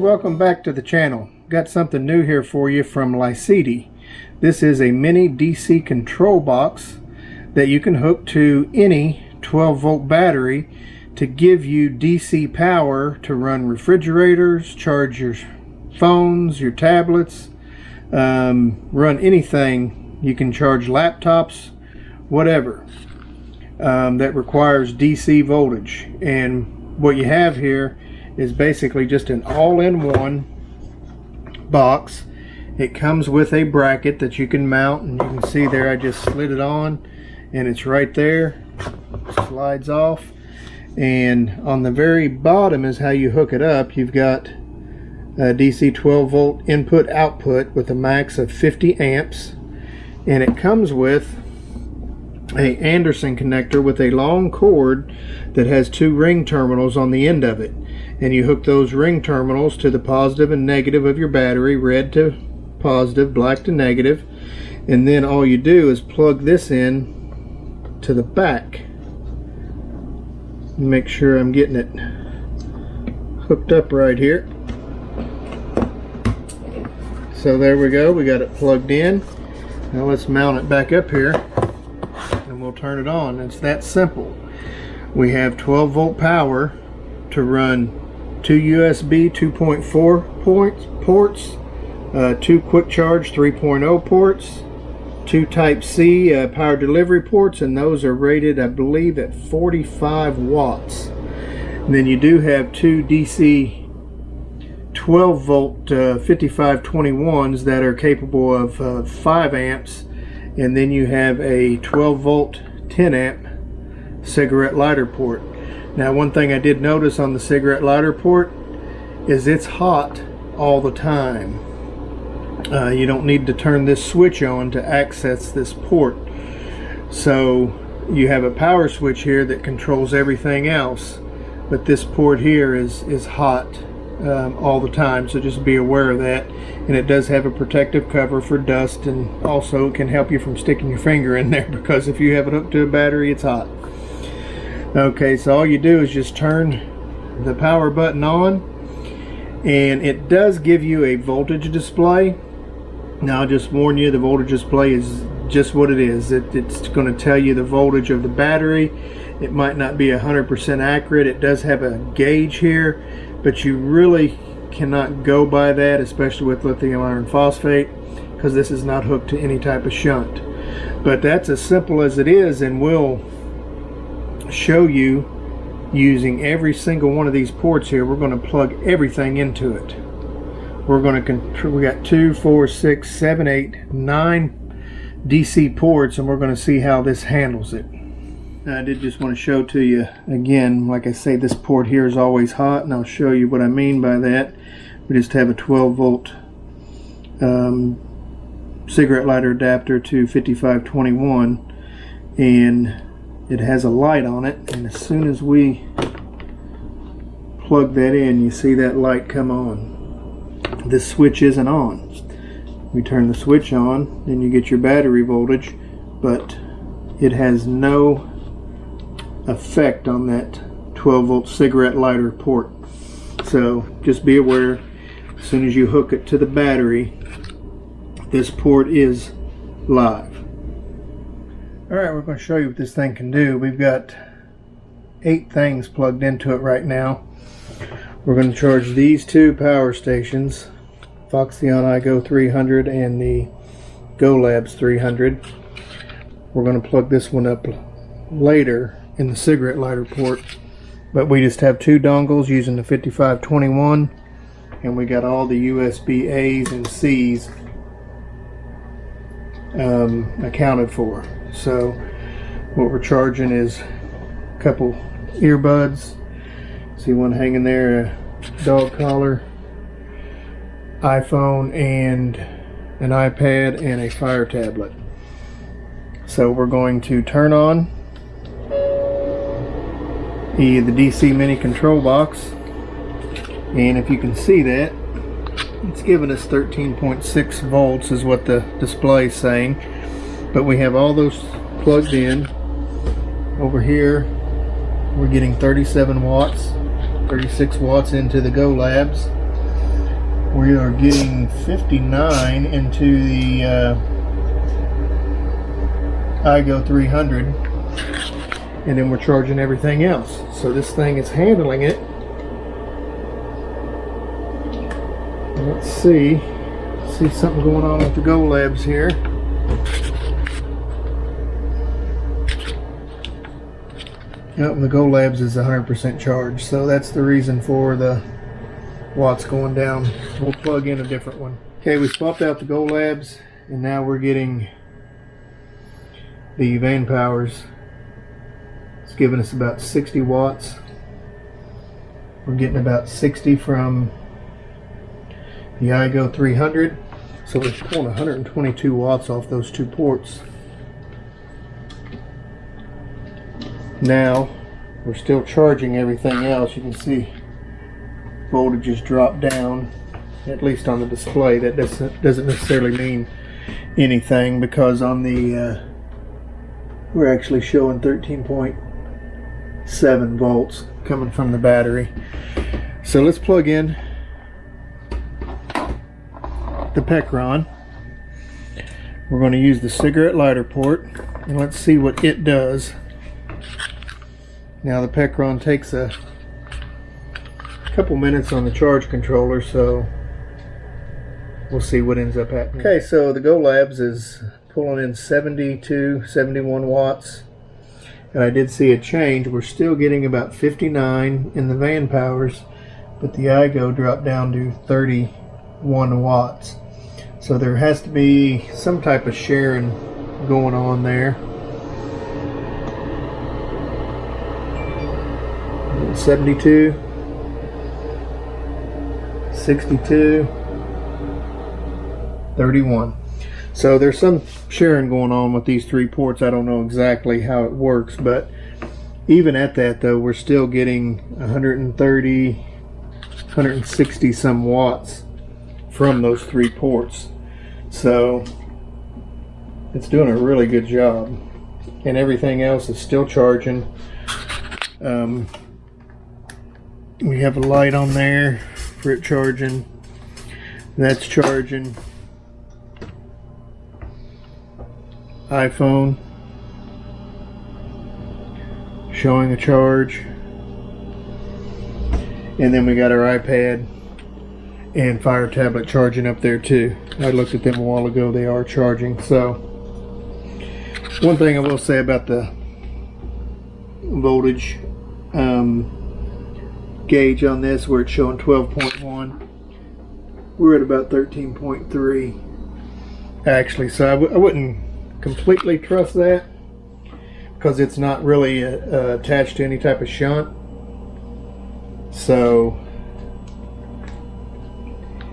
welcome back to the channel. Got something new here for you from Licetti. This is a mini DC control box that you can hook to any 12-volt battery to give you DC power to run refrigerators, charge your phones, your tablets, run anything. You can charge laptops, whatever that requires DC voltage. And what you have here is basically just an all-in-one box. It comes with a bracket that you can mount, and you can see there I just slid it on and it's right there. Slides off, and on the very bottom is how you hook it up. You've got a DC 12-volt input output with a max of 50 amps, and it comes with a Anderson connector with a long cord that has 2 ring terminals on the end of it, and you hook those ring terminals to the positive and negative of your battery, red to positive, black to negative, and then all you do is plug this in to the back. Make sure I'm getting it hooked up right here. So there we go, we got it plugged in. Now let's mount it back up here and we'll turn it on. It's that simple. We have 12-volt power to run 2 USB 2.4 ports, 2 quick charge 3.0 ports, 2 type C power delivery ports, and those are rated, I believe, at 45 watts. And then you do have 2 DC 12-volt 5521s that are capable of 5 amps, and then you have a 12-volt 10 amp cigarette lighter port. Now, one thing I did notice on the cigarette lighter port is it's hot all the time. You don't need to turn this switch on to access this port. So you have a power switch here that controls everything else, but this port here is hot all the time, so just be aware of that. And it does have a protective cover for dust, and also it can help you from sticking your finger in there, because if you have it hooked to a battery, it's hot. Okay, so all you do is just turn the power button on, and it does give you a voltage display. Now, I'll just warn you, the voltage display is just what it is. It's going to tell you the voltage of the battery. It might not be 100% accurate. It does have a gauge here, but you really cannot go by that, especially with lithium iron phosphate, because this is not hooked to any type of shunt. But that's as simple as it is, and we'll show you using every single one of these ports here. We're going to plug everything into it. We're going to we got 2, 4, 6, 7, 8, 9 DC ports, and we're going to see how this handles it. Now, I did just want to show to you again, like I say, this port here is always hot, and I'll show you what I mean by that. We just have a 12-volt cigarette lighter adapter to 5521, and it has a light on it, and as soon as we plug that in, you see that light come on. This switch isn't on. We turn the switch on, then you get your battery voltage, but it has no effect on that 12-volt cigarette lighter port. So just be aware, as soon as you hook it to the battery, this port is live. Alright, we're going to show you what this thing can do. We've got 8 things plugged into it right now. We're going to charge these 2 power stations, Foxeon iGo 300 and the GoLabs 300. We're going to plug this one up later in the cigarette lighter port, but we just have 2 dongles using the 5521, and we got all the USB A's and C's accounted for. So what we're charging is a couple earbuds. See one hanging there, a dog collar, iPhone, and an iPad, and a Fire tablet. So we're going to turn on the DC mini control box, and if you can see that, it's giving us 13.6 volts is what the display is saying, but we have all those plugged in. Over here we're getting 37 watts, 36 watts into the GoLabs, We are getting 59 into the iGo 300, and then we're charging everything else. So this thing is handling it. Let's see something going on with the Go Labs here. Yep, the Go Labs is 100% charged, so that's the reason for the watts going down. We'll plug in a different one. Okay, we swapped out the Go Labs, and now we're getting the van powers. It's giving us about 60 watts. We're getting about 60 from the iGo 300, so we're pulling 122 watts off those two ports. Now we're still charging everything else. You can see voltage has dropped down, at least on the display. That doesn't necessarily mean anything, because on the we're actually showing 13.7 volts coming from the battery. So let's plug in the Pecron. We're going to use the cigarette lighter port, and let's see what it does. Now the Pecron takes a couple minutes on the charge controller, so we'll see what ends up happening. Okay, so the Go Labs is pulling in 72, 71 watts, and I did see a change. We're still getting about 59 in the van powers, but the iGo dropped down to 31 watts. So there has to be some type of sharing going on there. 72, 62, 31. So there's some sharing going on with these three ports. I don't know exactly how it works, but even at that though, we're still getting 130, 160 some watts from those three ports. So it's doing a really good job, and everything else is still charging. We have a light on there for it charging. That's charging. iPhone showing a charge, and then we got our iPad and Fire tablet charging up there too. I looked at them a while ago. They are charging. So one thing I will say about the voltage gauge on this, where it's showing 12.1, we're at about 13.3 actually. So I wouldn't completely trust that, because it's not really attached to any type of shunt. So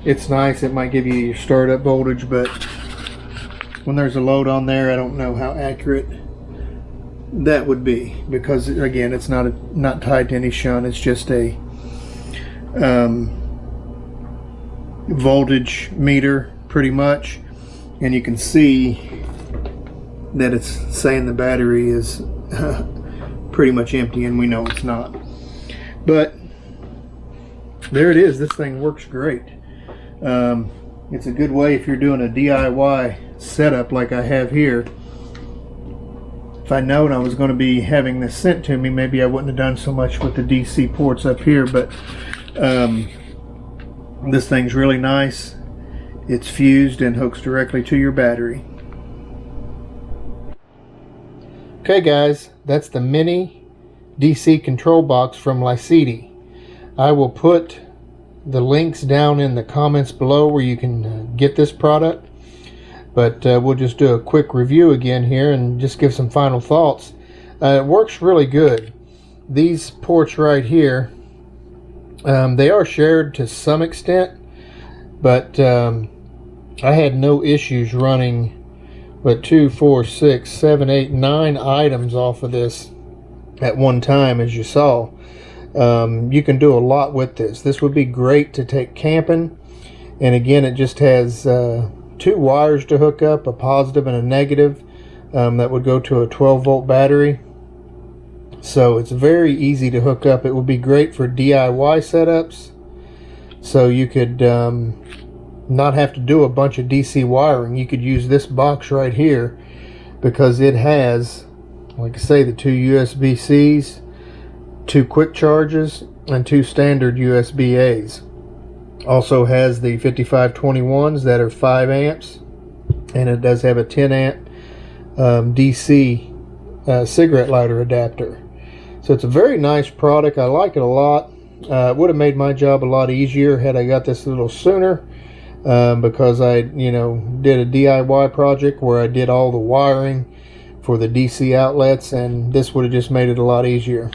it's nice. It might give you your startup voltage, but when there's a load on there, I don't know how accurate that would be, because again, it's not tied to any shunt. It's just a voltage meter pretty much, and you can see that it's saying the battery is pretty much empty, and we know it's not. But there it is. This thing works great. It's a good way if you're doing a DIY setup like I have here. If I known I was going to be having this sent to me, maybe I wouldn't have done so much with the DC ports up here, but this thing's really nice. It's fused and hooks directly to your battery. Okay guys, that's the mini DC control box from Licitti. I will put the links down in the comments below where you can get this product, but we'll just do a quick review again here and just give some final thoughts. It works really good. These ports right here, they are shared to some extent, but I had no issues running but 2, 4, 6, 7, 8, 9 items off of this at one time, as you saw. You can do a lot with this. This would be great to take camping, and again, it just has 2 wires to hook up, a positive and a negative, that would go to a 12-volt battery. So it's very easy to hook up. It would be great for DIY setups. so you could not have to do a bunch of DC wiring. You could use this box right here because it has, like I say, the 2 USB-Cs, 2 quick charges, and 2 standard USB-As. Also has the 5521s that are 5 amps, and it does have a 10 amp DC cigarette lighter adapter. So it's a very nice product. I like it a lot. It would have made my job a lot easier had I got this a little sooner, because I did a DIY project where I did all the wiring for the DC outlets, and this would have just made it a lot easier.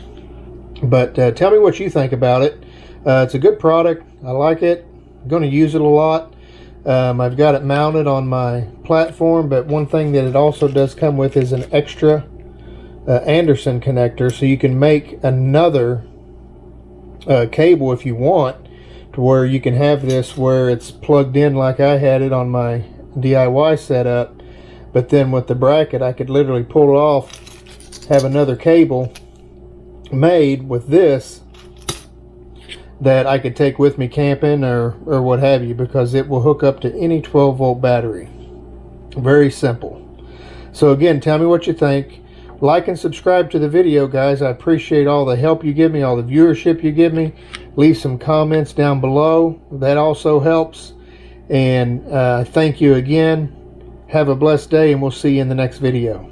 But tell me what you think about it. It's a good product. I like it. I'm going to use it a lot. I've got it mounted on my platform, but one thing that it also does come with is an extra Anderson connector, so you can make another cable if you want, to where you can have this where it's plugged in like I had it on my DIY setup, but then with the bracket I could literally pull it off, have another cable made with this that I could take with me camping or what have you, because it will hook up to any 12 volt battery. Very simple. So again, tell me what you think. Like and subscribe to the video, guys. I appreciate all the help you give me, all the viewership you give me. Leave some comments down below. That also helps. And thank you again. Have a blessed day, and we'll see you in the next video.